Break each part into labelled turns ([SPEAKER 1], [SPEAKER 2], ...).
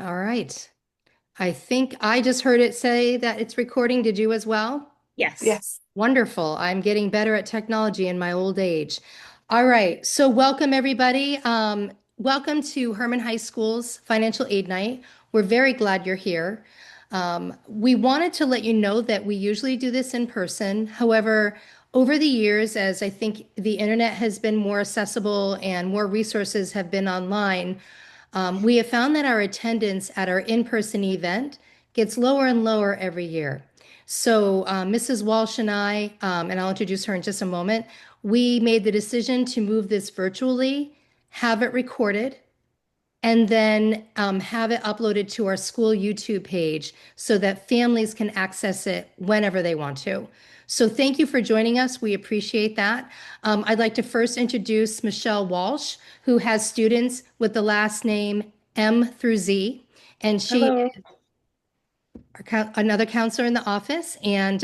[SPEAKER 1] All right. I think I just heard it say that it's recording. Did you as well?
[SPEAKER 2] Yes.
[SPEAKER 3] Yes.
[SPEAKER 1] Wonderful. I'm getting better at technology in my old age. All right. So welcome everybody. Welcome to Hermon High School's Financial Aid Night. We're very glad you're here. We wanted to let you know that we usually do this in person. However, over the years, as I think the internet has been more accessible and more resources have been online, we have found that our attendance at our in-person event gets lower and lower every year. So Mrs. Walsh and I, and I'll introduce her in just a moment, we made the decision to move this virtually, have it recorded, and then have it uploaded to our school YouTube page so that families can access it whenever they want to. So thank you for joining us. We appreciate that. I'd like to first introduce Michelle Walsh, who has students with the last name M through Z, and she
[SPEAKER 2] Hello.
[SPEAKER 1] another counselor in the office, and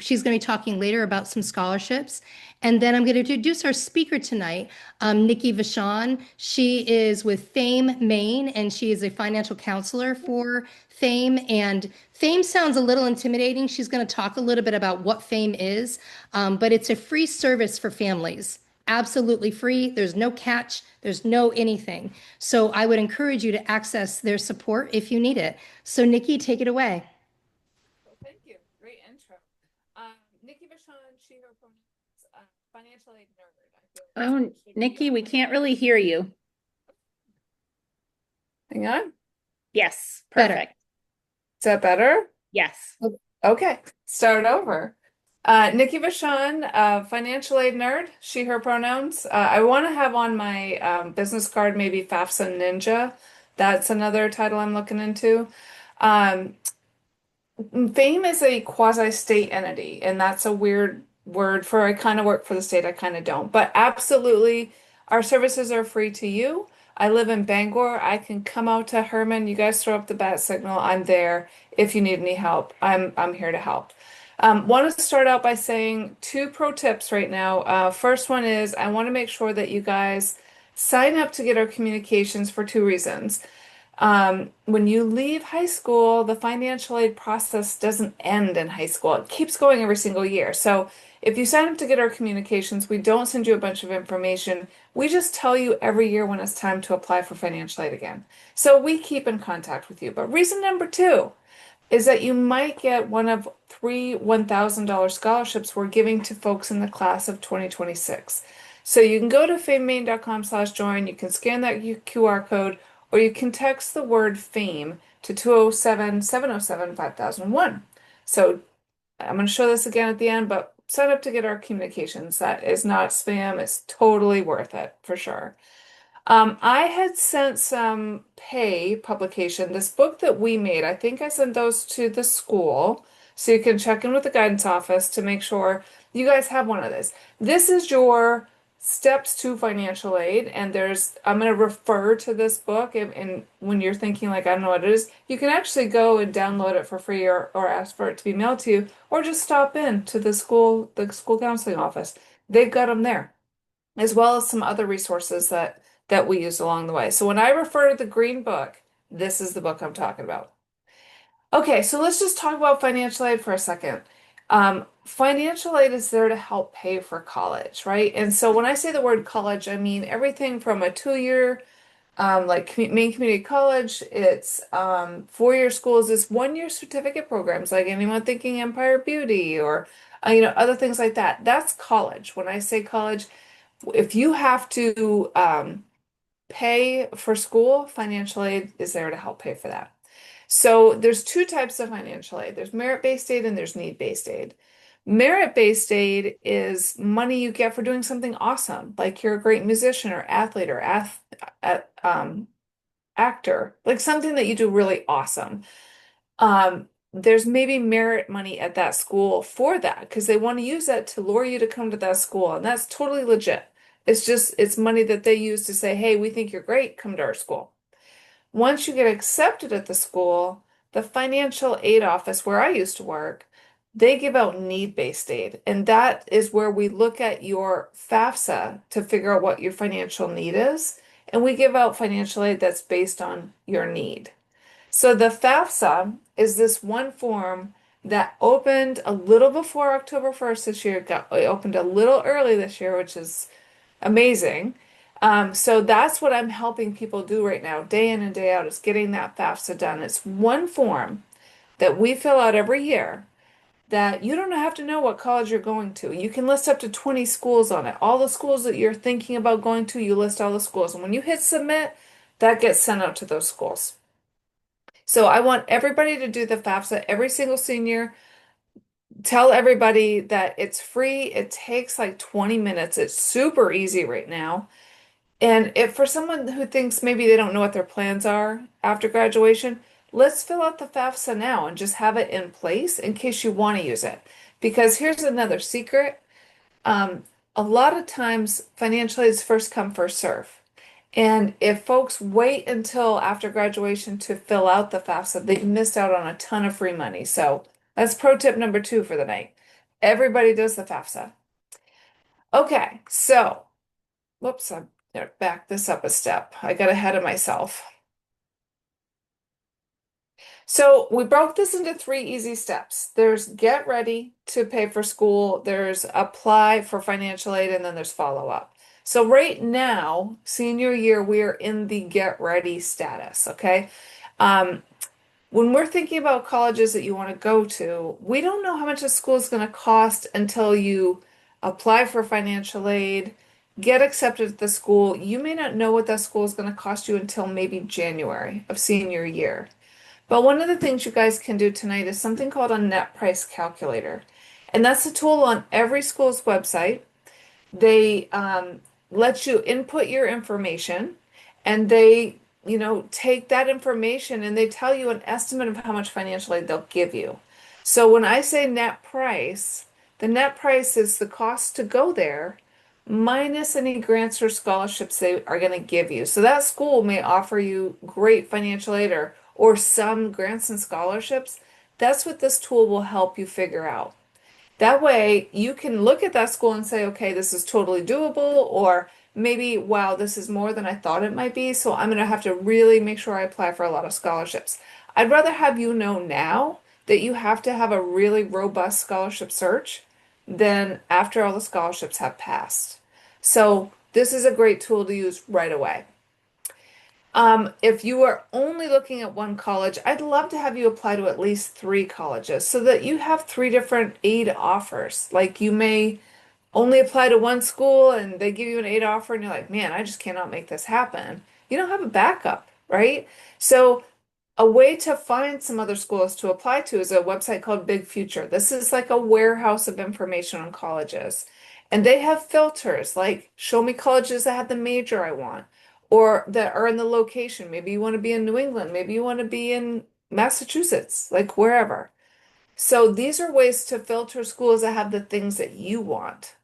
[SPEAKER 1] she's going to be talking later about some scholarships. And then I'm going to introduce our speaker tonight, Nikki Vachon. She is with Fame Maine, and she is a financial counselor for Fame. And Fame sounds a little intimidating. She's going to talk a little bit about what Fame is, but it's a free service for families. Absolutely free. There's no catch. There's no anything. So I would encourage you to access their support if you need it. So Nikki, take it away.
[SPEAKER 3] Well, thank you. Great intro. Nikki Vachon, she, her pronouns, financial aid nerd. I feel like that's
[SPEAKER 2] Oh,
[SPEAKER 3] what should be
[SPEAKER 2] Nikki,
[SPEAKER 3] on
[SPEAKER 2] we
[SPEAKER 3] my
[SPEAKER 2] can't really hear you.
[SPEAKER 3] Hang on. Is
[SPEAKER 2] Yes,
[SPEAKER 1] Better.
[SPEAKER 2] perfect.
[SPEAKER 3] that better?
[SPEAKER 2] Yes.
[SPEAKER 3] Okay. Start over. Nikki Vachon, financial aid nerd, she, her pronouns. I want to have on my business card maybe FAFSA Ninja. That's another title I'm looking into. Um, Fame is a quasi-state entity, and that's a weird word for I kind of work for the state, I kind of don't. But absolutely, our services are free to you. I live in Bangor. I can come out to Hermon. You guys throw up the bat signal. I'm there if you need any help. I'm here to help. Want to start out by saying two pro tips right now. First one is I want to make sure that you guys sign up to get our communications for two reasons. When you leave high school, the financial aid process doesn't end in high school. It keeps going every single year. So if you sign up to get our communications, we don't send you a bunch of information. We just tell you every year when it's time to apply for financial aid again. So we keep in contact with you. But reason number two is that you might get one of three $1,000 scholarships we're giving to folks in the class of 2026. So you can go to famemain.com/join, you can scan that QR code, or you can text the word FAME to 207-707-5001. So I'm going to show this again at the end, but sign up to get our communications. That is not spam. It's totally worth it for sure. I had sent some pay publication, this book that we made. I think I sent those to the school so you can check in with the guidance office to make sure you guys have one of these. This is your steps to financial aid, and I'm going to refer to this book. And when you're thinking, like, I don't know what it is, you can actually go and download it for free or ask for it to be mailed to you, or just stop in to the school counseling office. They've got them there as well as some other resources that we use along the way. So when I refer to the green book, this is the book I'm talking about. Okay, so let's just talk about financial aid for a second. Financial aid is there to help pay for college, right? And so when I say the word college, I mean everything from a 2-year like main community college, it's 4-year schools, it's 1-year certificate programs, like anyone thinking Empire Beauty or other things like that. That's college. When I say college, if you have to pay for school, financial aid is there to help pay for that. So there's two types of financial aid. There's merit-based aid and there's need-based aid. Merit-based aid is money you get for doing something awesome, like you're a great musician or athlete or actor, like something that you do really awesome. There's maybe merit money at that school for that because they want to use that to lure you to come to that school, and that's totally legit. It's money that they use to say, hey, we think you're great, come to our school. Once you get accepted at the school, the financial aid office where I used to work, they give out need-based aid, and that is where we look at your FAFSA to figure out what your financial need is, and we give out financial aid that's based on your need. So the FAFSA is this one form that opened a little before October 1st this year. It opened a little early this year, which is amazing. So that's what I'm helping people do right now, day in and day out, is getting that FAFSA done. It's one form that we fill out every year that you don't have to know what college you're going to. You can list up to 20 schools on it. All the schools that you're thinking about going to, you list all the schools. And when you hit submit, that gets sent out to those schools. So I want everybody to do the FAFSA, every single senior. Tell everybody that it's free. It takes like 20 minutes. It's super easy right now. And if for someone who thinks maybe they don't know what their plans are after graduation, let's fill out the FAFSA now and just have it in place in case you want to use it. Because here's another secret. Um, a lot of times financial aid is first come, first serve. And if folks wait until after graduation to fill out the FAFSA, they've missed out on a ton of free money. So that's pro tip number 2 for the night. Everybody does the FAFSA. Okay, so whoops, I better back this up a step. I got ahead of myself. So we broke this into 3 easy steps. There's get ready to pay for school, there's apply for financial aid, and then there's follow up. So right now, senior year, we are in the get ready status, okay? Um, when we're thinking about colleges that you want to go to, we don't know how much a school is going to cost until you apply for financial aid, get accepted at the school. You may not know what that school is going to cost you until maybe January of senior year. But one of the things you guys can do tonight is something called a net price calculator. And that's a tool on every school's website. They let you input your information and they take that information and they tell you an estimate of how much financial aid they'll give you. So when I say net price, the net price is the cost to go there minus any grants or scholarships they are going to give you. So that school may offer you great financial aid or some grants and scholarships. That's what this tool will help you figure out. That way, you can look at that school and say, okay, this is totally doable, or maybe, wow, this is more than I thought it might be, so I'm going to have to really make sure I apply for a lot of scholarships. I'd rather have you know now that you have to have a really robust scholarship search than after all the scholarships have passed. So, this is a great tool to use right away. If you are only looking at one college, I'd love to have you apply to at least 3 colleges so that you have 3 different aid offers. Like you may only apply to one school and they give you an aid offer and you're like, man, I just cannot make this happen. You don't have a backup, right? So a way to find some other schools to apply to is a website called Big Future. This is like a warehouse of information on colleges. And they have filters like show me colleges that have the major I want or that are in the location. Maybe you want to be in New England, maybe you want to be in Massachusetts, like wherever. So these are ways to filter schools that have the things that you want.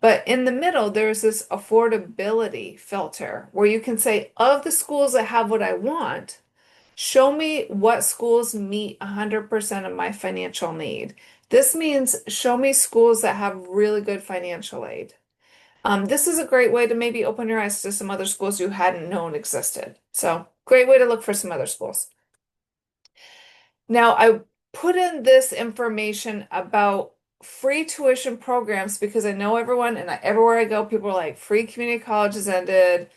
[SPEAKER 3] But in the middle, there's this affordability filter where you can say, of the schools that have what I want, show me what schools meet 100% of my financial need. This means show me schools that have really good financial aid. This is a great way to maybe open your eyes to some other schools you hadn't known existed. So, great way to look for some other schools. Now, I put in this information about free tuition programs because I know everyone and everywhere I go, people are like, free community college has ended.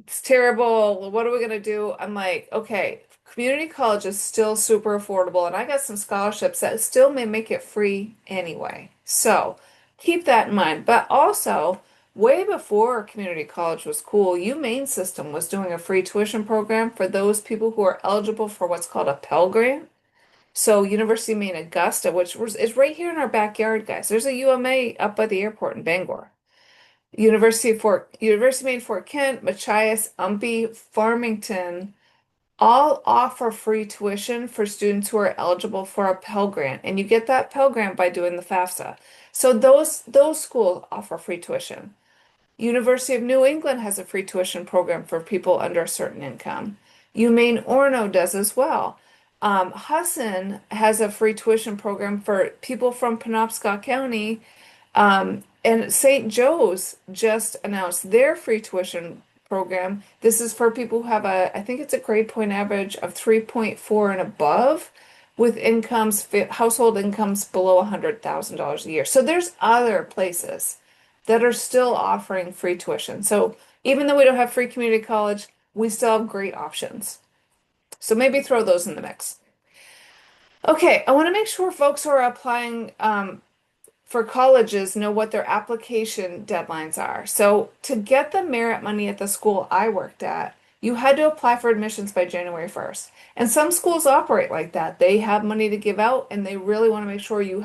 [SPEAKER 3] It's terrible. What are we going to do? I'm like, okay, community college is still super affordable, and I got some scholarships that still may make it free anyway. So keep that in mind. But also, way before community college was cool, UMaine system was doing a free tuition program for those people who are eligible for what's called a Pell Grant. So University of Maine Augusta, is right here in our backyard, guys. There's a UMA up by the airport in Bangor. University of Maine Fort Kent, Machias, Umpy, Farmington all offer free tuition for students who are eligible for a Pell Grant, and you get that Pell Grant by doing the FAFSA. So those schools offer free tuition. University of New England has a free tuition program for people under a certain income. UMaine Orono does as well. Husson has a free tuition program for people from Penobscot County and St. Joe's just announced their free tuition program. This is for people who have I think it's a grade point average of 3.4 and above with household incomes below $100,000 a year. So there's other places that are still offering free tuition. So even though we don't have free community college, we still have great options. So maybe throw those in the mix. Okay, I want to make sure folks who are applying for colleges know what their application deadlines are. So to get the merit money at the school I worked at, you had to apply for admissions by January 1st. And some schools operate like that. They have money to give out and they really want to make sure you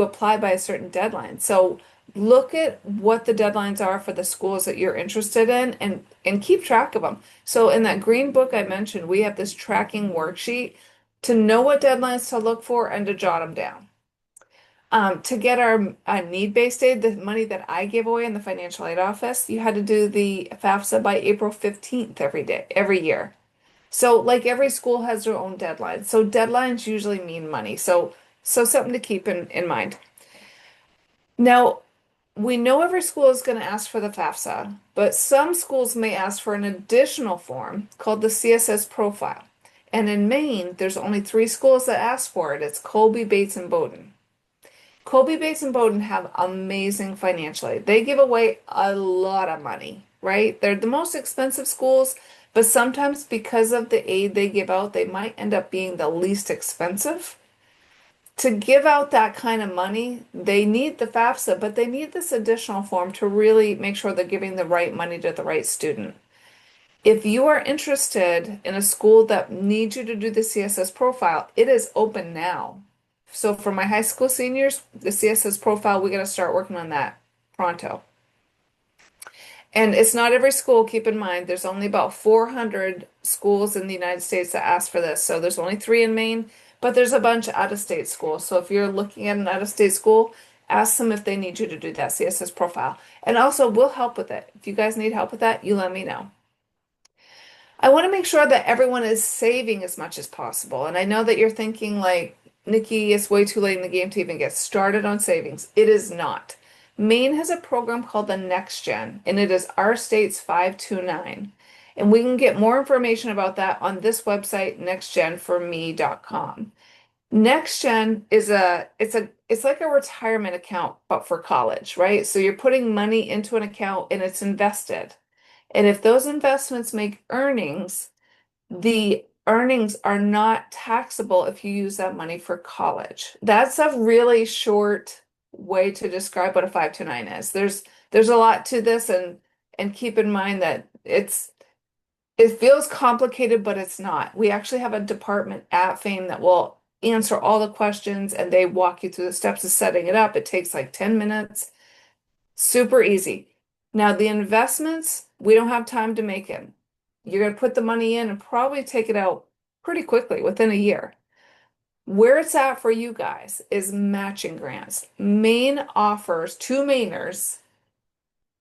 [SPEAKER 3] apply by a certain deadline. So look at what the deadlines are for the schools that you're interested in and keep track of them. So in that green book I mentioned, we have this tracking worksheet to know what deadlines to look for and to jot them down. To get our need-based aid, the money that I gave away in the financial aid office, you had to do the FAFSA by April 15th every year. So like every school has their own deadline. So deadlines usually mean money. So something to keep in mind. Now, we know every school is going to ask for the FAFSA, but some schools may ask for an additional form called the CSS profile. And in Maine, there's only three schools that ask for it. It's Colby, Bates, and Bowdoin. Colby, Bates, and Bowdoin have amazing financial aid. They give away a lot of money, right? They're the most expensive schools, but sometimes because of the aid they give out, they might end up being the least expensive. To give out that kind of money, they need the FAFSA, but they need this additional form to really make sure they're giving the right money to the right student. If you are interested in a school that needs you to do the CSS profile, it is open now. So for my high school seniors, the CSS profile, we got to start working on that pronto. And it's not every school, keep in mind, there's only about 400 schools in the United States that ask for this. So there's only three in Maine, but there's a bunch of out-of-state schools. So if you're looking at an out-of-state school, ask them if they need you to do that CSS profile. And also, we'll help with it. If you guys need help with that, you let me know. I want to make sure that everyone is saving as much as possible. And I know that you're thinking like, Nikki, it's way too late in the game to even get started on savings. It is not. Maine has a program called the Next Gen, and it is our state's 529. And we can get more information about that on this website, nextgenforme.com. NextGen is it's like a retirement account, but for college, right? So you're putting money into an account and it's invested. And if those investments make earnings, the earnings are not taxable if you use that money for college. That's a really short way to describe what a 529 is. There's a lot to this and keep in mind that it feels complicated, but it's not. We actually have a department at Fame that will answer all the questions and they walk you through the steps of setting it up. It takes like 10 minutes. Super easy. Now, the investments, we don't have time to make it. You're going to put the money in and probably take it out pretty quickly within a year. Where it's at for you guys is matching grants. Maine offers two Mainers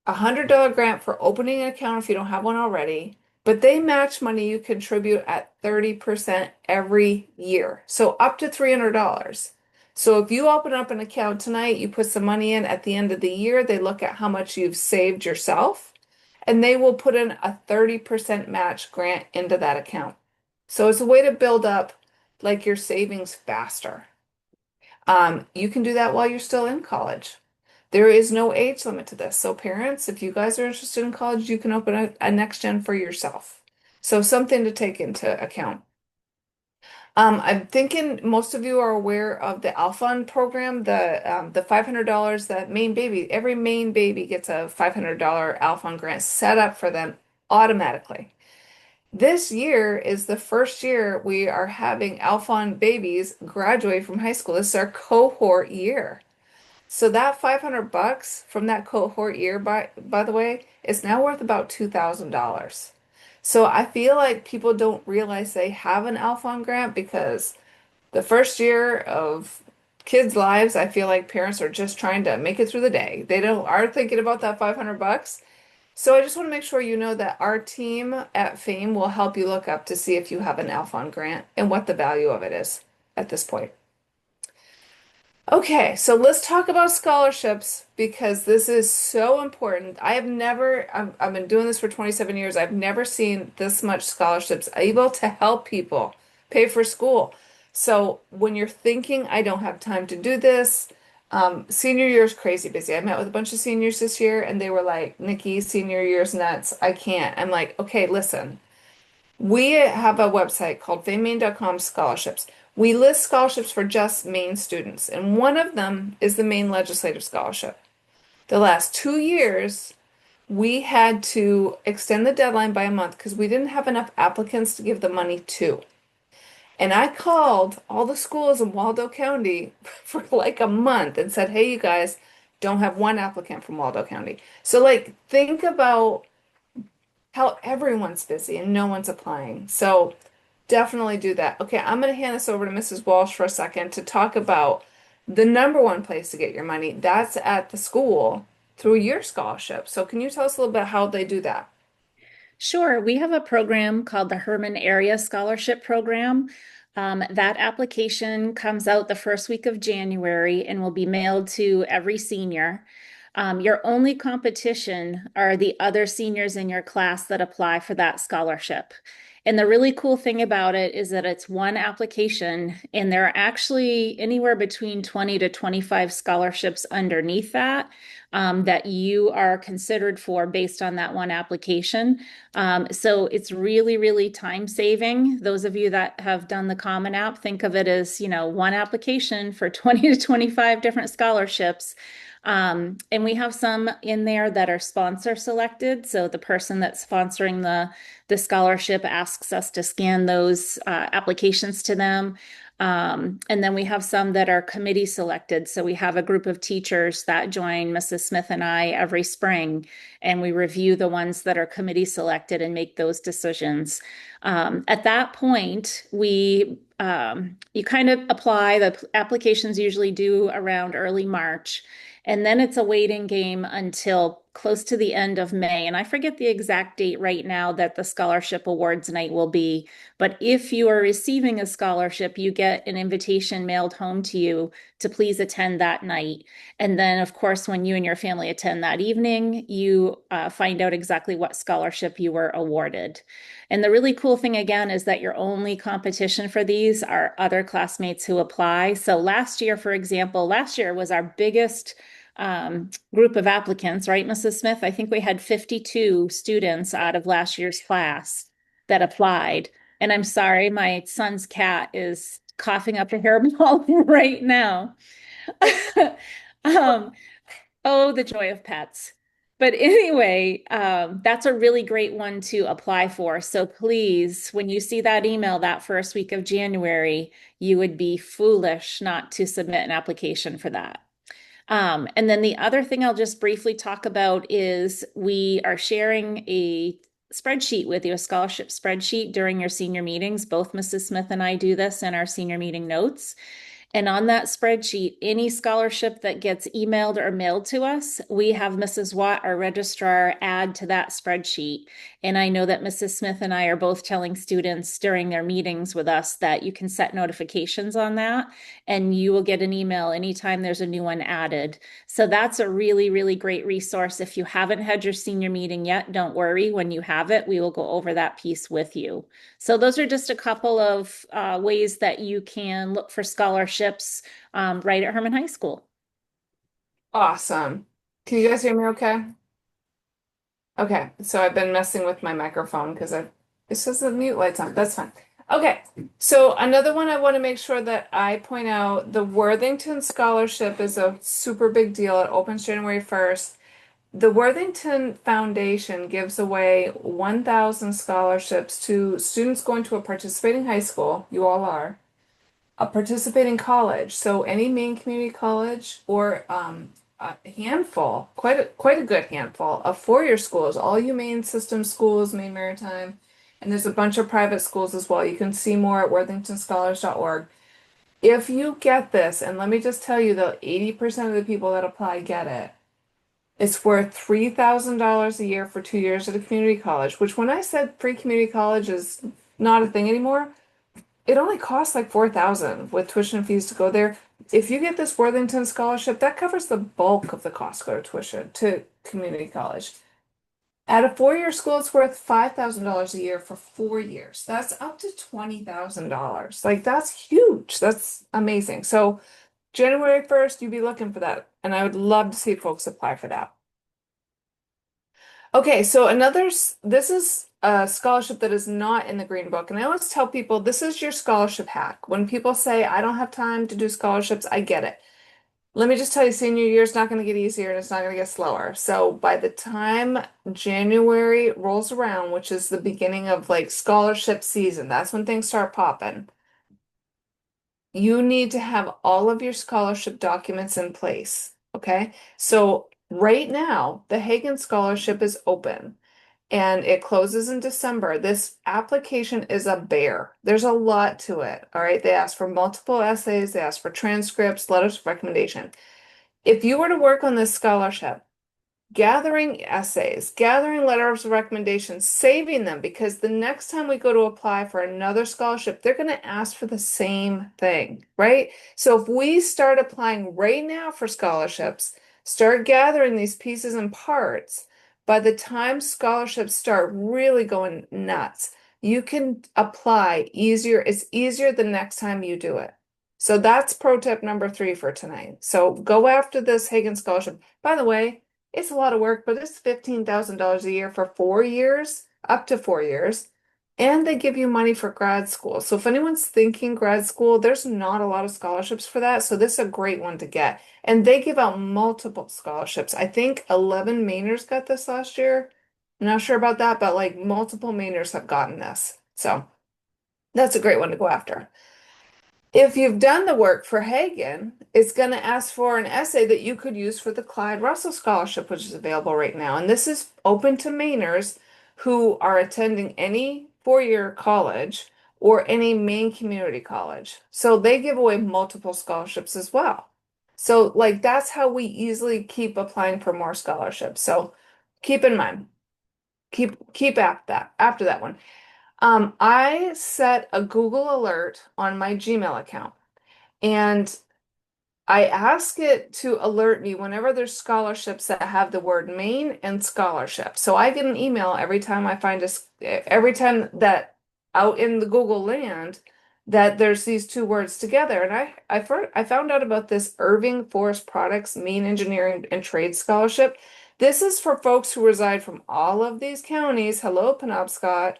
[SPEAKER 3] a $100 grant for opening an account if you don't have one already, but they match money you contribute at 30% every year. So up to $300. So if you open up an account tonight, you put some money in at the end of the year, they look at how much you've saved yourself, and they will put in a 30% match grant into that account. So it's a way to build up like your savings faster. You can do that while you're still in college. There is no age limit to this. So parents, if you guys are interested in college, you can open a next gen for yourself. So something to take into account. I'm thinking most of you are aware of the Alphon program, the $500 that every Maine baby gets a $500 Alphon grant set up for them automatically. This year is the first year we are having Alphon babies graduate from high school. This is our cohort year. So that $500 from that cohort year, by the way, is now worth about $2,000. So I feel like people don't realize they have an Alphon grant because the first year of kids' lives, I feel like parents are just trying to make it through the day. They don't are thinking about that $500. So I just want to make sure you know that our team at Fame will help you look up to see if you have an Alphon grant and what the value of it is at this point. Okay, so let's talk about scholarships because this is so important. I've been doing this for 27 years. I've never seen this much scholarships able to help people pay for school. So when you're thinking, I don't have time to do this, senior year is crazy busy. I met with a bunch of seniors this year and they were like, Nikki, senior year's nuts. I can't. I'm like, okay, listen. We have a website called famemaine.com scholarships. We list scholarships for just Maine students, and one of them is the Maine Legislative Scholarship. The last 2 years, we had to extend the deadline by a month because we didn't have enough applicants to give the money to. And I called all the schools in Waldo County for like a month and said, hey, you guys don't have one applicant from Waldo County. So, like, think about how everyone's busy and no one's applying. So, definitely do that. Okay, I'm going to hand this over to Mrs. Walsh for a second to talk about the number one place to get your money. That's at the school through your scholarship. So can you tell us a little bit how they do that?
[SPEAKER 2] Sure. We have a program called the Hermon Area Scholarship Program. That application comes out the first week of January and will be mailed to every senior. Your only competition are the other seniors in your class that apply for that scholarship. And the really cool thing about it is that it's one application, and there are actually anywhere between 20 to 25 scholarships underneath that that you are considered for based on that one application. So it's really, really time saving. Those of you that have done the Common App, think of it as, one application for 20 to 25 different scholarships. And we have some in there that are sponsor selected. So the person that's sponsoring the scholarship asks us to scan those applications to them. And then we have some that are committee selected. So we have a group of teachers that join Mrs. Smith and I every spring, and we review the ones that are committee selected and make those decisions. At that point, you kind of apply. The applications usually due around early March. And then it's a waiting game until close to the end of May. And I forget the exact date right now that the scholarship awards night will be. But if you are receiving a scholarship, you get an invitation mailed home to you to please attend that night. And then, of course, when you and your family attend that evening, you find out exactly what scholarship you were awarded. And the really cool thing, again, is that your only competition for these are other classmates who apply. So last year, for example, last year was our biggest group of applicants, right, Mrs. Smith? I think we had 52 students out of last year's class that applied. And I'm sorry, my son's cat is coughing up a hairball right now. um, oh, the joy of pets. But anyway, that's a really great one to apply for. So please, when you see that email that first week of January, you would be foolish not to submit an application for that. And then the other thing I'll just briefly talk about is we are sharing a spreadsheet with you, a scholarship spreadsheet during your senior meetings. Both Mrs. Smith and I do this in our senior meeting notes. And on that spreadsheet, any scholarship that gets emailed or mailed to us, we have Mrs. Watt, our registrar, add to that spreadsheet. And I know that Mrs. Smith and I are both telling students during their meetings with us that you can set notifications on that, and you will get an email anytime there's a new one added. So that's a really, really great resource. If you haven't had your senior meeting yet, don't worry. When you have it, we will go over that piece with you. So those are just a couple of ways that you can look for scholarships right at Hermon High School.
[SPEAKER 3] Awesome. Can you guys hear me okay? Okay, so I've been messing with my microphone because it says the mute light's on. That's fine. Okay, so another one I want to make sure that I point out, the Worthington Scholarship is a super big deal. It opens January 1st. The Worthington Foundation gives away 1,000 scholarships to students going to a participating high school, you all are, a participating college. So any Maine community college or a handful, quite a good handful of four-year schools, all you Maine system schools, Maine Maritime, and there's a bunch of private schools as well. You can see more at worthingtonscholars.org. If you get this, and let me just tell you that 80% of the people that apply get it. It's worth $3,000 a year for 2 years at a community college, which when I said free community college is not a thing anymore, it only costs like 4,000 with tuition fees to go there. If you get this Worthington scholarship, that covers the bulk of the cost to go to tuition to community college. At a four-year school, it's worth $5,000 a year for 4 years. That's up to $20,000. Like that's huge. That's amazing. So January 1st, you'd be looking for that. And I would love to see folks apply for that. Okay, so this is a scholarship that is not in the Green Book. And I always tell people this is your scholarship hack. When people say, I don't have time to do scholarships, I get it. Let me just tell you, senior year is not going to get easier and it's not going to get slower. So by the time January rolls around, which is the beginning of like scholarship season, that's when things start popping. You need to have all of your scholarship documents in place. Okay. So right now, the Hagen Scholarship is open and it closes in December. This application is a bear. There's a lot to it. All right. They ask for multiple essays, they ask for transcripts, letters of recommendation. If you were to work on this scholarship, gathering essays, gathering letters of recommendation, saving them, because the next time we go to apply for another scholarship, they're going to ask for the same thing, right? So if we start applying right now for scholarships, start gathering these pieces and parts, by the time scholarships start really going nuts, you can apply easier. It's easier the next time you do it. So that's pro tip number 3 for tonight. So go after this Hagen Scholarship. By the way, it's a lot of work, but it's $15,000 a year for 4 years, up to 4 years. And they give you money for grad school. So if anyone's thinking grad school, there's not a lot of scholarships for that. So this is a great one to get. And they give out multiple scholarships. I think 11 Mainers got this last year. I'm not sure about that, but like multiple Mainers have gotten this. So that's a great one to go after. If you've done the work for Hagen, it's going to ask for an essay that you could use for the Clyde Russell Scholarship, which is available right now. And this is open to Mainers who are attending any four-year college or any Maine community college. So they give away multiple scholarships as well. So like that's how we easily keep applying for more scholarships. So keep in mind, keep after that one. I set a Google alert on my Gmail account. And I ask it to alert me whenever there's scholarships that have the word Maine and scholarship. So I get an email every time I find every time that out in the Google land that there's these two words together. And I found out about this Irving Forest Products Maine Engineering and Trade Scholarship. This is for folks who reside from all of these counties. Hello, Penobscot,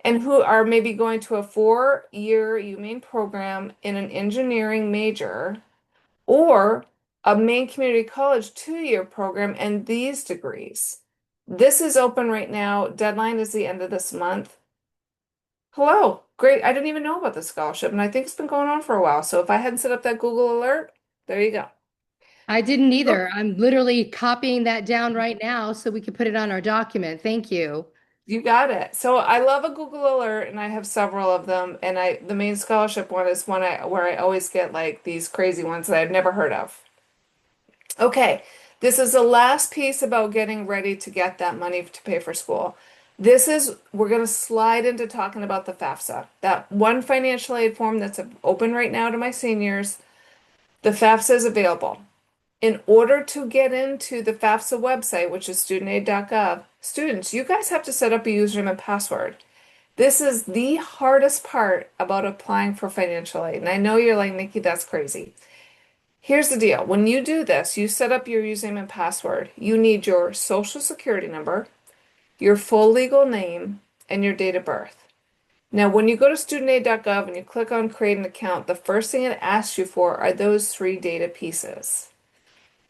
[SPEAKER 3] and who are maybe going to a 4-year UMaine program in an engineering major or a Maine Community College 2-year program and these degrees. This is open right now. Deadline is the end of this month. Hello. Great. I didn't even know about the scholarship, and I think it's been going on for a while. So if I hadn't set up that Google alert, there you go.
[SPEAKER 1] I didn't
[SPEAKER 3] Oh,
[SPEAKER 1] either. I'm literally copying that down right now so we can put it on our document. Thank you.
[SPEAKER 3] you got it. So I love a Google alert, and I have several of them. And the Maine scholarship one is one where I always get like these crazy ones that I've never heard of. Okay, this is the last piece about getting ready to get that money to pay for school. We're going to slide into talking about the FAFSA, that one financial aid form that's open right now to my seniors. The FAFSA is available. In order to get into the FAFSA website, which is studentaid.gov, students, you guys have to set up a username and password. This is the hardest part about applying for financial aid. And I know you're like, Nikki, that's crazy. Here's the deal. When you do this, you set up your username and password. You need your social security number, your full legal name, and your date of birth. Now, when you go to studentaid.gov and you click on create an account, the first thing it asks you for are those 3 data pieces.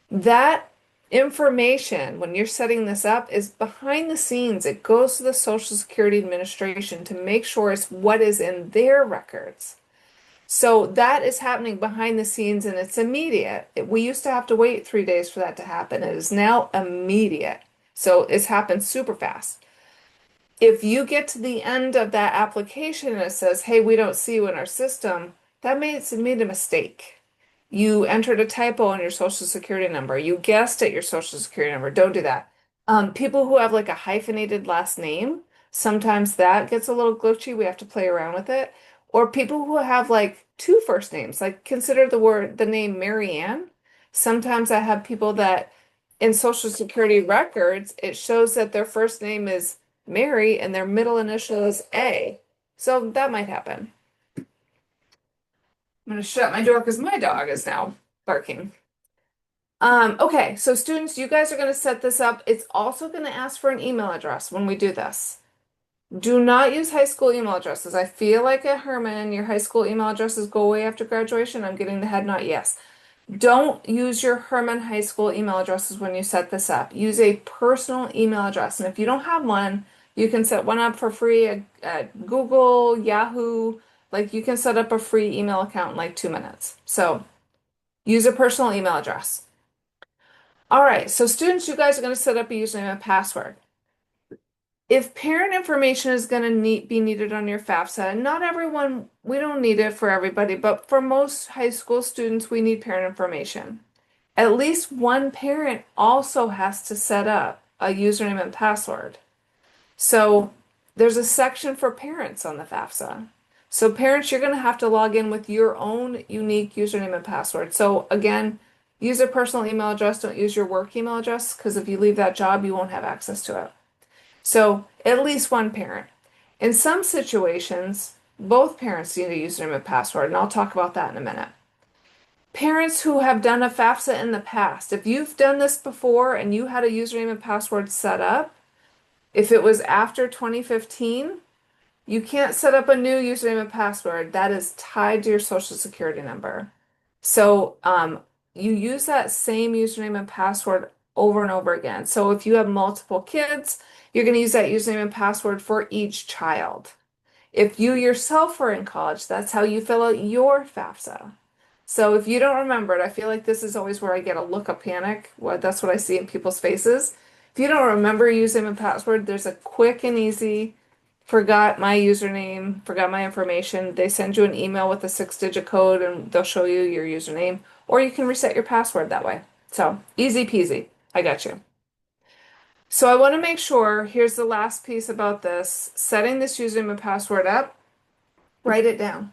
[SPEAKER 3] That information, when you're setting this up, is behind the scenes. It goes to the Social Security Administration to make sure it's what is in their records. So that is happening behind the scenes and it's immediate. We used to have to wait 3 days for that to happen. It is now immediate. So it's happened super fast. If you get to the end of that application and it says, hey, we don't see you in our system, that means it made a mistake. You entered a typo in your social security number. You guessed at your social security number. Don't do that. People who have like a hyphenated last name, sometimes that gets a little glitchy. We have to play around with it. Or people who have like two first names, like consider the name Marianne. Sometimes I have people that in Social Security records, it shows that their first name is Mary and their middle initial is A. So that might happen. I'm going to shut my door because my dog is now barking. Okay, so students, you guys are going to set this up. It's also going to ask for an email address when we do this. Do not use high school email addresses. I feel like at Herman, your high school email addresses go away after graduation. I'm getting the head nod yes. Don't use your Herman High School email addresses when you set this up. Use a personal email address. And if you don't have one, you can set one up for free at Google, Yahoo. Like you can set up a free email account in like 2 minutes. So use a personal email address. All right, so students, you guys are going to set up a username and password. If parent information is going to be needed on your FAFSA, not everyone, we don't need it for everybody, but for most high school students, we need parent information. At least one parent also has to set up a username and password. So there's a section for parents on the FAFSA. So parents, you're going to have to log in with your own unique username and password. So again, use a personal email address. Don't use your work email address because if you leave that job, you won't have access to it. So at least one parent. In some situations, both parents need a username and password, and I'll talk about that in a minute. Parents who have done a FAFSA in the past, if you've done this before and you had a username and password set up, if it was after 2015, you can't set up a new username and password that is tied to your social security number. So you use that same username and password over and over again. So if you have multiple kids, you're going to use that username and password for each child. If you yourself were in college, that's how you fill out your FAFSA. So if you don't remember it, I feel like this is always where I get a look of panic. That's what I see in people's faces. If you don't remember username and password, there's a quick and easy forgot my username, forgot my information. They send you an email with a 6-digit code and they'll show you your username, or you can reset your password that way. So easy peasy. I got you. So I want to make sure, here's the last piece about this, setting this username and password up, write it down.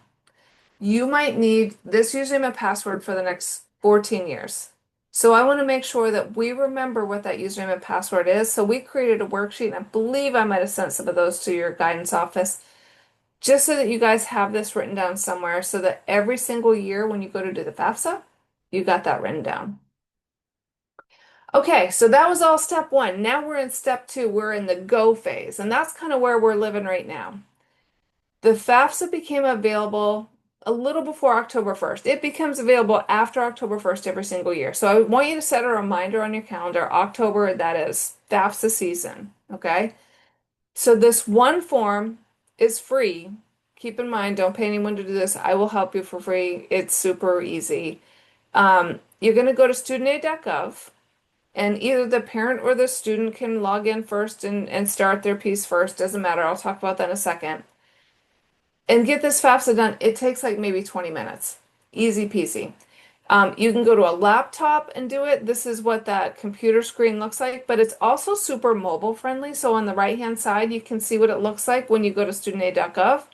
[SPEAKER 3] You might need this username and password for the next 14 years. So I want to make sure that we remember what that username and password is. So we created a worksheet, and I believe I might have sent some of those to your guidance office, just so that you guys have this written down somewhere so that every single year when you go to do the FAFSA, you got that written down. Okay, so that was all step one. Now we're in step two. We're in the go phase, and that's kind of where we're living right now. The FAFSA became available a little before October 1st. It becomes available after October 1st every single year. So I want you to set a reminder on your calendar, October, that is FAFSA season, okay? So this one form is free. Keep in mind, don't pay anyone to do this. I will help you for free. It's super easy. You're going to go to studentaid.gov, and either the parent or the student can log in first and start their piece first. Doesn't matter. I'll talk about that in a second. And get this FAFSA done. It takes like maybe 20 minutes. Easy peasy. You can go to a laptop and do it. This is what that computer screen looks like, but it's also super mobile friendly. So on the right-hand side, you can see what it looks like when you go to studentaid.gov.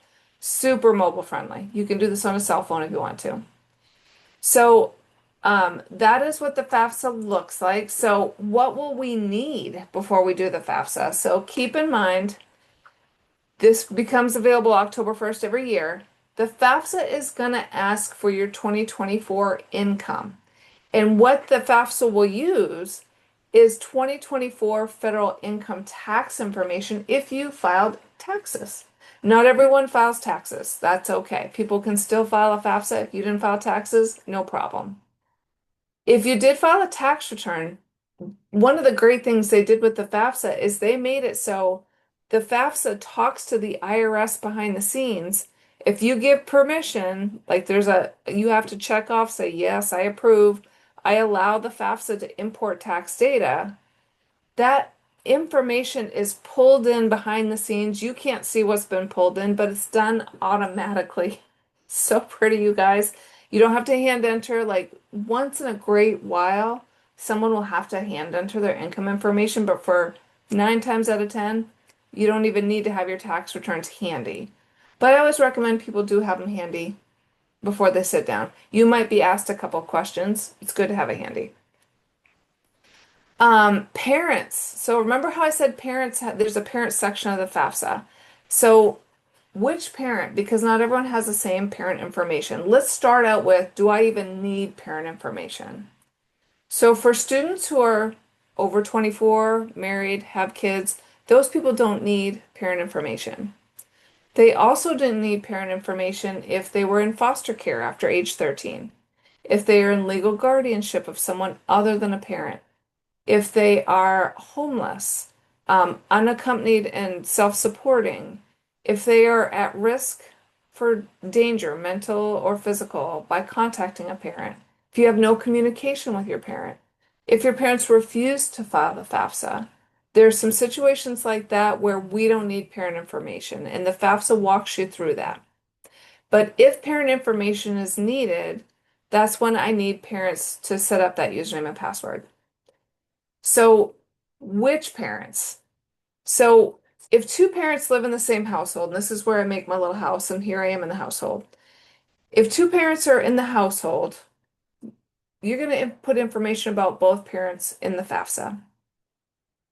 [SPEAKER 3] Super mobile friendly. You can do this on a cell phone if you want to. So that is what the FAFSA looks like. So what will we need before we do the FAFSA? So keep in mind, this becomes available October 1st every year. The FAFSA is going to ask for your 2024 income. And what the FAFSA will use is 2024 federal income tax information if you filed taxes. Not everyone files taxes. That's okay. People can still file a FAFSA. If you didn't file taxes, no problem. If you did file a tax return, one of the great things they did with the FAFSA is they made it so the FAFSA talks to the IRS behind the scenes. If you give permission, like you have to check off, say, yes, I approve, I allow the FAFSA to import tax data. That information is pulled in behind the scenes. You can't see what's been pulled in, but it's done automatically. So pretty, you guys. You don't have to hand enter. Like once in a great while, someone will have to hand enter their income information, but for 9 times out of 10, you don't even need to have your tax returns handy. But I always recommend people do have them handy before they sit down. You might be asked a couple questions. It's good to have it handy. Parents. So remember how I said parents, there's a parent section of the FAFSA. So which parent? Because not everyone has the same parent information. Let's start out with, do I even need parent information? So for students who are over 24, married, have kids, those people don't need parent information. They also didn't need parent information if they were in foster care after age 13, if they are in legal guardianship of someone other than a parent, if they are homeless, unaccompanied and self-supporting, if they are at risk for danger, mental or physical, by contacting a parent, if you have no communication with your parent, if your parents refuse to file the FAFSA. There's some situations like that where we don't need parent information, and the FAFSA walks you through that. But if parent information is needed, that's when I need parents to set up that username and password. So, which parents? So, if two parents live in the same household, and this is where I make my little house, and here I am in the household. If two parents are in the household, you're going to put information about both parents in the FAFSA.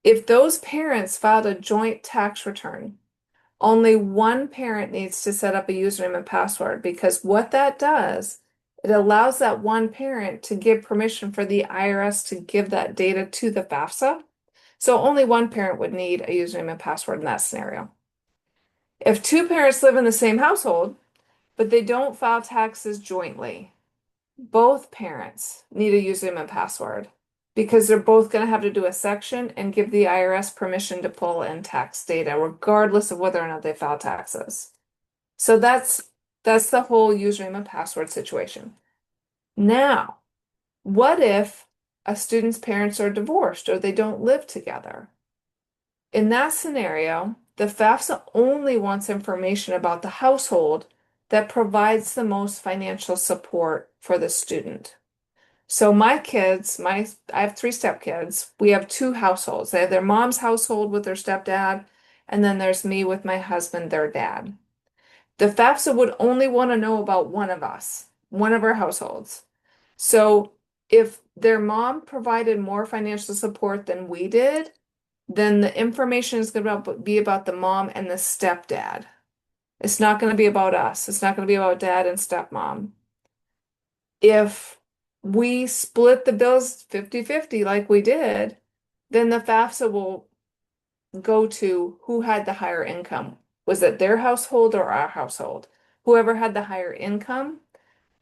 [SPEAKER 3] If those parents filed a joint tax return, only one parent needs to set up a username and password because what that does, it allows that one parent to give permission for the IRS to give that data to the FAFSA. So only one parent would need a username and password in that scenario. If two parents live in the same household, but they don't file taxes jointly, both parents need a username and password because they're both going to have to do a section and give the IRS permission to pull in tax data, regardless of whether or not they file taxes. So that's the whole username and password situation. Now, what if a student's parents are divorced or they don't live together? In that scenario, the FAFSA only wants information about the household that provides the most financial support for the student. So my kids, I have three stepkids. We have two households. They have their mom's household with their stepdad, and then there's me with my husband, their dad. The FAFSA would only want to know about one of us, one of our households. So if their mom provided more financial support than we did, then the information is going to be about the mom and the stepdad. It's not going to be about us. It's not going to be about dad and stepmom. If we split the bills 50-50 like we did, then the FAFSA will go to who had the higher income. Was it their household or our household? Whoever had the higher income,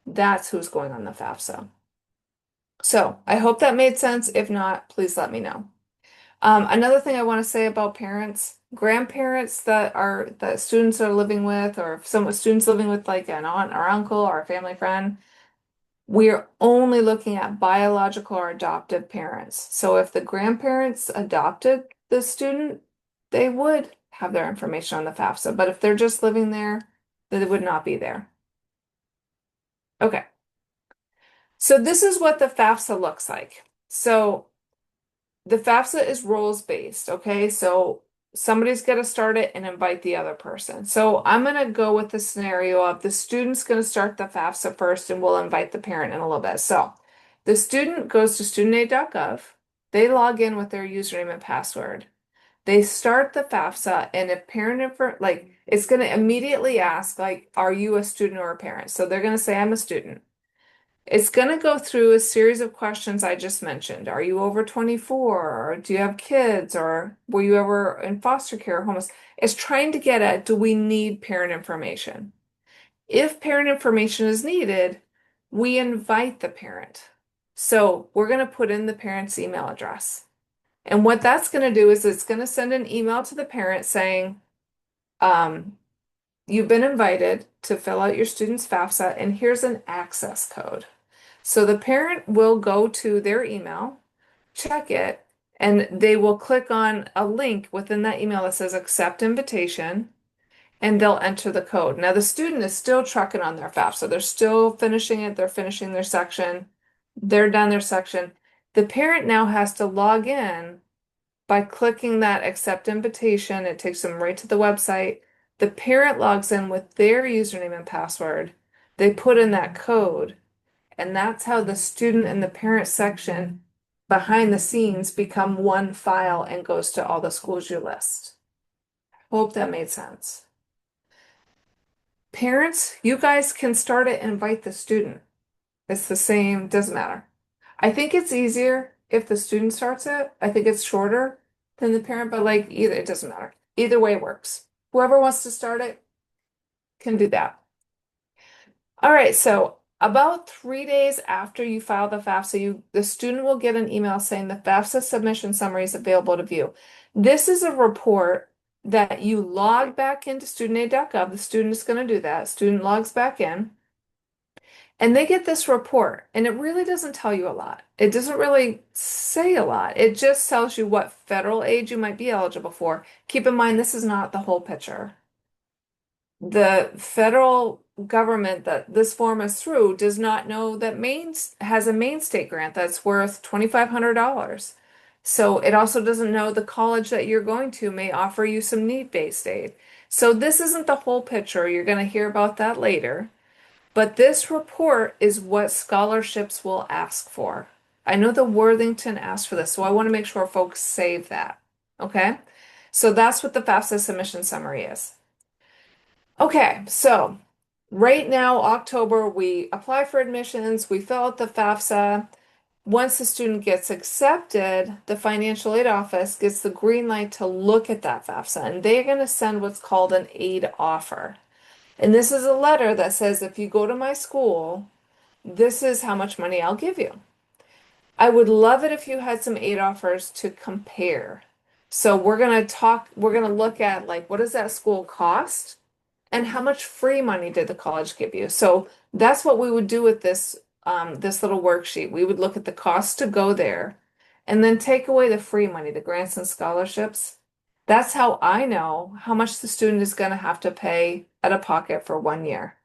[SPEAKER 3] that's who's going on the FAFSA. So I hope that made sense. If not, please let me know. Another thing I want to say about parents, grandparents that students are living with, or if some students living with like an aunt or uncle or a family friend, we're only looking at biological or adoptive parents. So if the grandparents adopted the student, they would have their information on the FAFSA. But if they're just living there, they would not be there. Okay. So this is what the FAFSA looks like. So the FAFSA is roles based, okay? So somebody's got to start it and invite the other person. So I'm going to go with the scenario of the student's going to start the FAFSA first and we'll invite the parent in a little bit. So the student goes to studentaid.gov. They log in with their username and password. They start the FAFSA and if parent info, like it's going to immediately ask like, are you a student or a parent? So they're going to say, I'm a student. It's going to go through a series of questions I just mentioned. Are you over 24? Or do you have kids? Or were you ever in foster care or homeless? It's trying to get at, do we need parent information? If parent information is needed, we invite the parent. So we're going to put in the parent's email address. And what that's going to do is it's going to send an email to the parent saying, you've been invited to fill out your student's FAFSA, and here's an access code. So the parent will go to their email, check it, and they will click on a link within that email that says accept invitation, and they'll enter the code. Now the student is still trucking on their FAFSA. They're still finishing it. They're finishing their section. They're done their section. The parent now has to log in by clicking that accept invitation. It takes them right to the website. The parent logs in with their username and password. They put in that code, and that's how the student and the parent section behind the scenes become one file and goes to all the schools you list. Hope that made sense. Parents, you guys can start it and invite the student. It's the same, doesn't matter. I think it's easier if the student starts it. I think it's shorter than the parent, but like either, it doesn't matter. Either way works. Whoever wants to start it can do that. All right, so about 3 days after you file the FAFSA, the student will get an email saying the FAFSA submission summary is available to view. This is a report that you log back into studentaid.gov. The student is going to do that. Student logs back in. And they get this report, and it really doesn't tell you a lot. It doesn't really say a lot. It just tells you what federal aid you might be eligible for. Keep in mind, this is not the whole picture. The federal government that this form is through does not know that Maine has a Maine state grant that's worth $2,500. So it also doesn't know the college that you're going to may offer you some need-based aid. So this isn't the whole picture. You're going to hear about that later. But this report is what scholarships will ask for. I know the Worthington asked for this, so I want to make sure folks save that. Okay? So that's what the FAFSA submission summary is. Okay, so right now, October, we apply for admissions, we fill out the FAFSA. Once the student gets accepted, the financial aid office gets the green light to look at that FAFSA, and they're going to send what's called an aid offer. And this is a letter that says, if you go to my school, this is how much money I'll give you. I would love it if you had some aid offers to compare. So we're going to look at like, what does that school cost? And how much free money did the college give you? So that's what we would do with this little worksheet. We would look at the cost to go there and then take away the free money, the grants and scholarships. That's how I know how much the student is going to have to pay out of pocket for 1 year.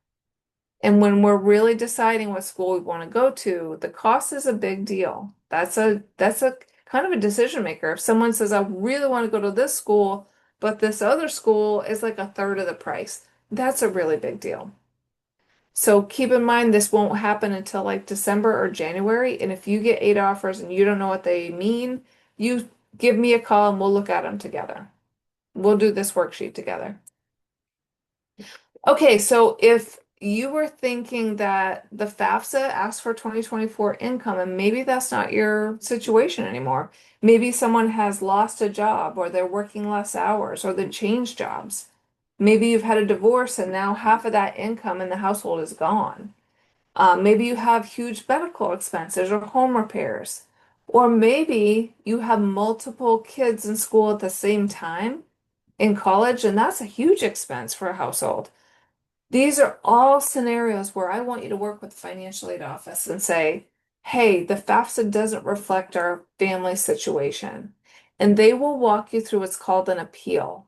[SPEAKER 3] And when we're really deciding what school we want to go to, the cost is a big deal. That's a kind of a decision maker. If someone says, I really want to go to this school, but this other school is like a third of the price, that's a really big deal. So keep in mind this won't happen until like December or January. And if you get aid offers and you don't know what they mean, you give me a call and we'll look at them together. We'll do this worksheet together. Okay, so if you were thinking that the FAFSA asks for 2024 income and maybe that's not your situation anymore, maybe someone has lost a job or they're working less hours or they changed jobs. Maybe you've had a divorce and now half of that income in the household is gone. Maybe you have huge medical expenses or home repairs. Or maybe you have multiple kids in school at the same time in college, and that's a huge expense for a household. These are all scenarios where I want you to work with the financial aid office and say, hey, the FAFSA doesn't reflect our family situation. And they will walk you through what's called an appeal,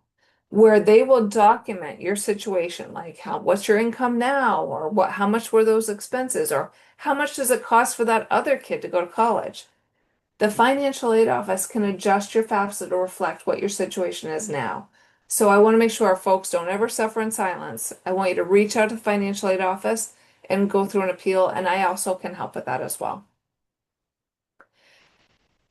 [SPEAKER 3] where they will document your situation, like what's your income now, or how much were those expenses, or how much does it cost for that other kid to go to college? The financial aid office can adjust your FAFSA to reflect what your situation is now. So I want to make sure our folks don't ever suffer in silence. I want you to reach out to the financial aid office and go through an appeal, and I also can help with that as well.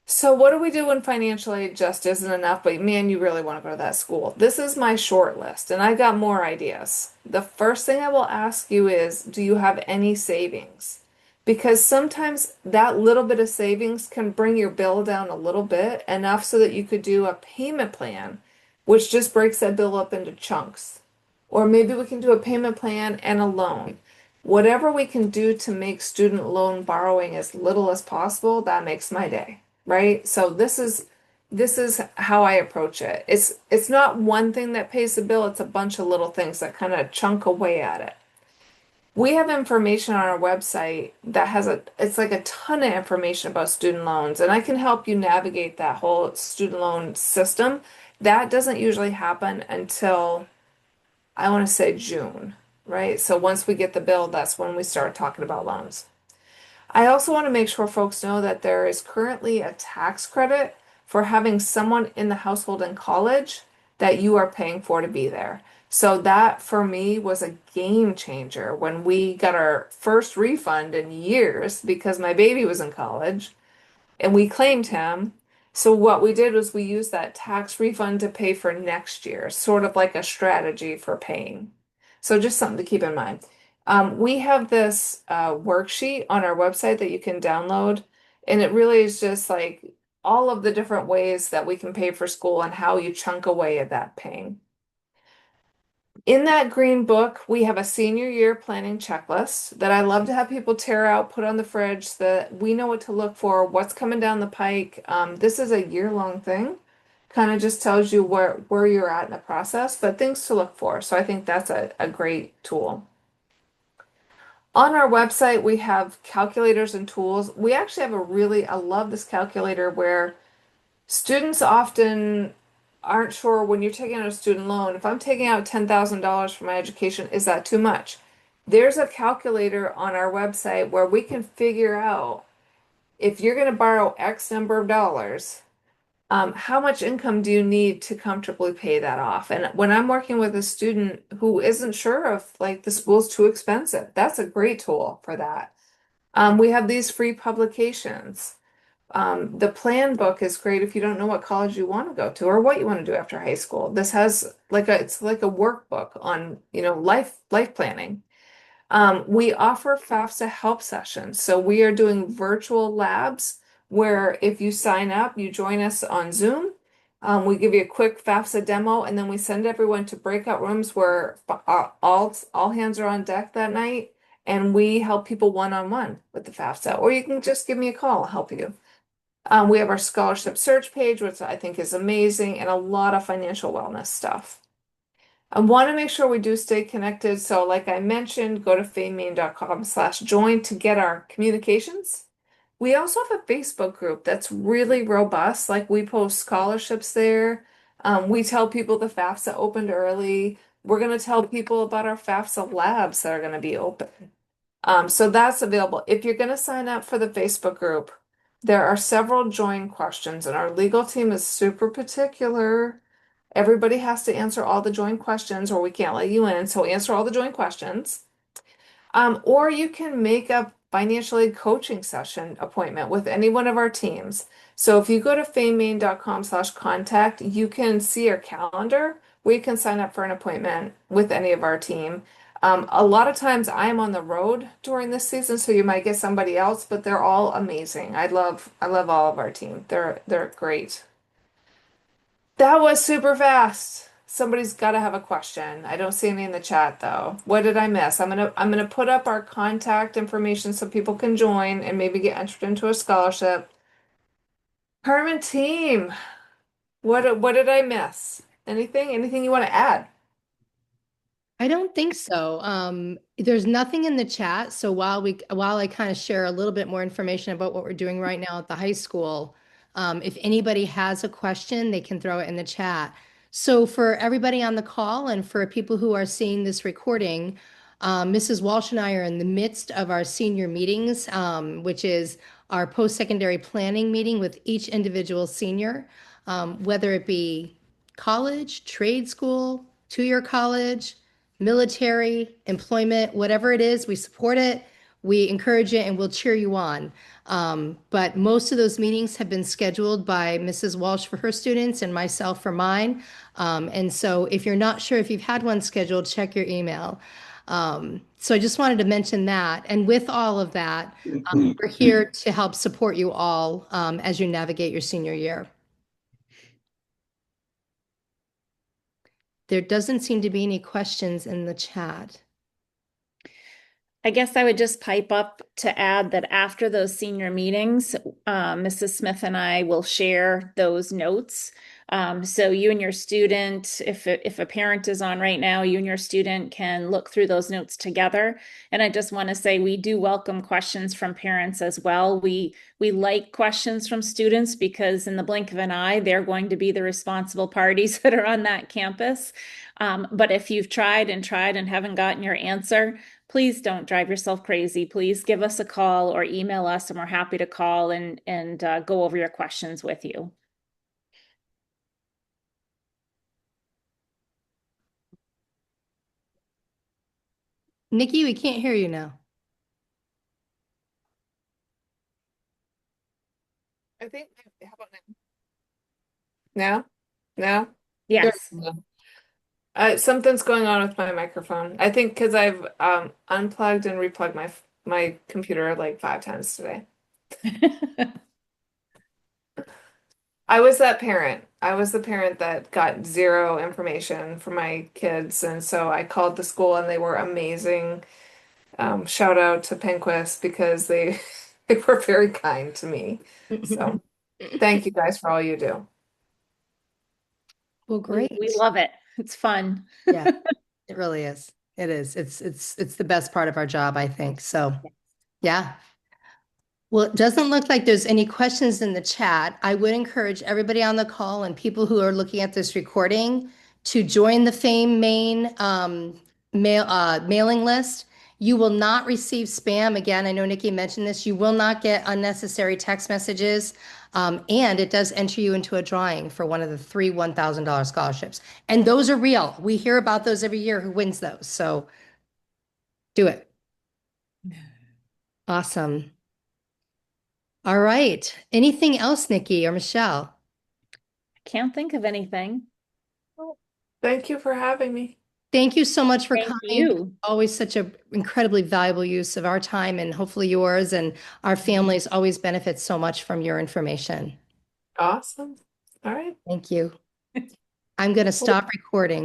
[SPEAKER 3] So what do we do when financial aid just isn't enough, but man, you really want to go to that school? This is my short list, and I got more ideas. The first thing I will ask you is, do you have any savings? Because sometimes that little bit of savings can bring your bill down a little bit, enough so that you could do a payment plan, which just breaks that bill up into chunks. Or maybe we can do a payment plan and a loan. Whatever we can do to make student loan borrowing as little as possible, that makes my day, right? So this is how I approach it. It's not one thing that pays the bill, it's a bunch of little things that kind of chunk away at it. We have information on our website that it's like a ton of information about student loans, and I can help you navigate that whole student loan system. That doesn't usually happen until I want to say June, right? So once we get the bill, that's when we start talking about loans. I also want to make sure folks know that there is currently a tax credit for having someone in the household in college that you are paying for to be there. So that for me was a game changer when we got our first refund in years because my baby was in college and we claimed him. So what we did was we used that tax refund to pay for next year, sort of like a strategy for paying. So just something to keep in mind. We have this worksheet on our website that you can download, and it really is just like all of the different ways that we can pay for school and how you chunk away at that paying. In that green book, we have a senior year planning checklist that I love to have people tear out, put on the fridge so that we know what to look for, what's coming down the pike. This is a year-long thing. Kind of just tells you where you're at in the process, but things to look for. So I think that's a great tool. On our website, we have calculators and tools. We actually have I love this calculator where students often aren't sure when you're taking out a student loan. If I'm taking out $10,000 for my education, is that too much? There's a calculator on our website where we can figure out if you're going to borrow X number of dollars, how much income do you need to comfortably pay that off? And when I'm working with a student who isn't sure if like the school's too expensive, that's a great tool for that. We have these free publications. The plan book is great if you don't know what college you want to go to or what you want to do after high school. This has it's like a workbook on, life planning. We offer FAFSA help sessions. So we are doing virtual labs where if you sign up, you join us on Zoom. We give you a quick FAFSA demo and then we send everyone to breakout rooms where all hands are on deck that night and we help people one-on-one with the FAFSA. Or you can just give me a call, I'll help you. We have our scholarship search page, which I think is amazing, and a lot of financial wellness stuff. I want to make sure we do stay connected. So like I mentioned, go to famemain.com/join to get our communications. We also have a Facebook group that's really robust. Like we post scholarships there. We tell people the FAFSA opened early. We're going to tell people about our FAFSA labs that are going to be open. So that's available. If you're going to sign up for the Facebook group, there are several join questions, and our legal team is super particular. Everybody has to answer all the joint questions, or we can't let you in. So answer all the joint questions. Or you can make a financial aid coaching session appointment with any one of our teams. So if you go to famemain.com/contact, you can see our calendar where you can sign up for an appointment with any of our team. A lot of times I am on the road during this season, so you might get somebody else, but they're all amazing. I love all of our team. They're great. That was super fast. Somebody's got to have a question. I don't see any in the chat though. What did I miss? I'm gonna put up our contact information so people can join and maybe get entered into a scholarship. Herman team, what did I miss? Anything? Anything you want to add?
[SPEAKER 1] I don't think so. There's nothing in the chat. So while I kind of share a little bit more information about what we're doing right now at the high school, if anybody has a question, they can throw it in the chat. So for everybody on the call and for people who are seeing this recording, Mrs. Walsh and I are in the midst of our senior meetings, which is our post-secondary planning meeting with each individual senior, whether it be college, trade school, two-year college, military, employment, whatever it is, we support it, we encourage it, and we'll cheer you on. But most of those meetings have been scheduled by Mrs. Walsh for her students and myself for mine. And so if you're not sure if you've had one scheduled, check your email. So I just wanted to mention that. And with all of that, we're here to help support you all as you navigate your senior year. There doesn't seem to be any questions in the chat.
[SPEAKER 2] I guess I would just pipe up to add that after those senior meetings, Mrs. Smith and I will share those notes. So you and your student, if a parent is on right now, you and your student can look through those notes together. And I just want to say we do welcome questions from parents as well. We like questions from students because in the blink of an eye, they're going to be the responsible parties that are on that campus. But if you've tried and haven't gotten your answer, please don't drive yourself crazy. Please give us a call or email us, and we're happy to call and go over your questions with you.
[SPEAKER 1] Nikki, we can't hear you now.
[SPEAKER 3] I think, how about now? Now?
[SPEAKER 1] There
[SPEAKER 2] Yes.
[SPEAKER 1] we go.
[SPEAKER 3] Something's going on with my microphone. I think because I've unplugged and replugged my computer like 5 times today. I was that parent. I was the parent that got zero information from my kids, and so I called the school, and they were amazing. Shout out to Penquist because they they were very kind to me. So thank you guys for all you do.
[SPEAKER 1] Well,
[SPEAKER 2] We
[SPEAKER 1] great.
[SPEAKER 2] love it. It's fun.
[SPEAKER 1] Yeah, it really is. It is. It's the best part of our job, I think. So, yeah. Well, it doesn't look like there's any questions in the chat. I would encourage everybody on the call and people who are looking at this recording to join the FAME main mailing list. You will not receive spam. Again, I know Nikki mentioned this. You will not get unnecessary text messages. And it does enter you into a drawing for one of the three $1,000 scholarships. And those are real. We hear about those every year who wins those. So do it. Awesome. All right. Anything else, Nikki or Michelle?
[SPEAKER 2] Can't think of anything.
[SPEAKER 3] Thank you for having me.
[SPEAKER 1] Thank you so much for
[SPEAKER 2] Thank
[SPEAKER 1] coming.
[SPEAKER 2] you.
[SPEAKER 1] Always such an incredibly valuable use of our time and hopefully yours, and our families always benefit so much from your information.
[SPEAKER 3] Awesome. All right.
[SPEAKER 1] Thank you. I'm going to stop recording.